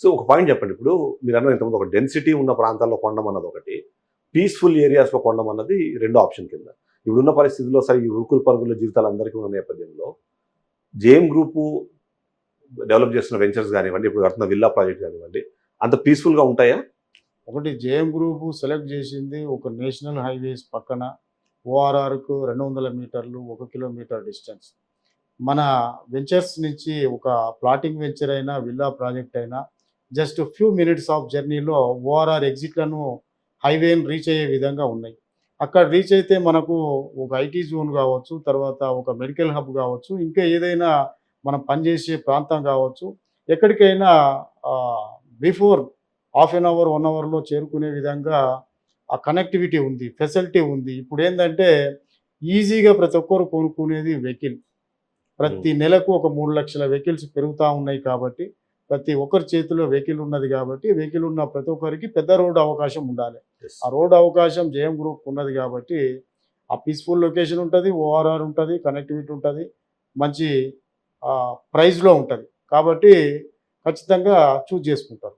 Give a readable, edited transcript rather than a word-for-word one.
So ఒక point చెప్పండి. ఇప్పుడు మీరన్నారు ఇంతకుముందు ఒక డెన్సిటీ ఉన్న ప్రాంతాల్లో కొనడం అన్నది ఒకటి, పీస్‌ఫుల్ ఏరియాస్‌లో కొనడం అన్నది రెండో ఆప్షన్ కింద. ఇప్పుడున్న పరిస్థితుల్లో సరే ఈ ఉరుకులు పరుగుల జీవితాలు అందరికీ ఉన్న నేపథ్యంలో జేఎం గ్రూపు డెవలప్ చేస్తున్న వెంచర్స్ గానివ్వండి, ఇప్పుడు కడుతున్న విల్లా ప్రాజెక్ట్ గానివ్వండి, అంత పీస్‌ఫుల్‌గా ఉంటాయా? ఒకటి జేఎం గ్రూప్ సెలెక్ట్ చేసింది ఒక నేషనల్ హైవేస్ పక్కన ఓఆర్ఆర్కు 200 మీటర్లు 1 కిలోమీటర్ డిస్టెన్స్. మన వెంచర్స్ నుంచి ఒక ప్లాటింగ్ వెంచర్ అయినా విల్లా ప్రాజెక్ట్ అయినా జస్ట్ ఫ్యూ మినిట్స్ ఆఫ్ జర్నీలో ఓఆర్ఆర్ ఎగ్జిట్లను హైవేని రీచ్ అయ్యే విధంగా ఉన్నాయి. అక్కడ రీచ్ అయితే మనకు ఒక ఐటీ జోన్ కావచ్చు, తర్వాత ఒక మెడికల్ హబ్ కావచ్చు, ఇంకా ఏదైనా మనం పనిచేసే ప్రాంతం కావచ్చు, ఎక్కడికైనా బిఫోర్ హాఫ్ ఎన్ అవర్ 1 అవర్లో చేరుకునే విధంగా ఆ కనెక్టివిటీ ఉంది, ఫెసిలిటీ ఉంది. ఇప్పుడు ఏంటంటే ఈజీగా ప్రతి ఒక్కరు కొనుక్కునేది వెహికల్. ప్రతి నెలకు ఒక 3 లక్షల వెహికల్స్ పెరుగుతూ ఉన్నాయి కాబట్టి, ప్రతి ఒక్కరి చేతిలో వెహికల్ ఉన్నది కాబట్టి, వెహికల్ ఉన్న ప్రతి ఒక్కరికి పెద్ద రోడ్డు అవకాశం ఉండాలి. యెస్. ఆ రోడ్డు అవకాశం జేఎం గ్రూప్ ఉన్నది కాబట్టి, ఆ పీస్‌ఫుల్ లొకేషన్ ఉంటుంది, ఓఆర్ఆర్ ఉంటుంది, కనెక్టివిటీ ఉంటుంది, మంచి ప్రైస్‌లో ఉంటుంది. కాబట్టి ఖచ్చితంగా చూజ్ చేసుకుంటారు.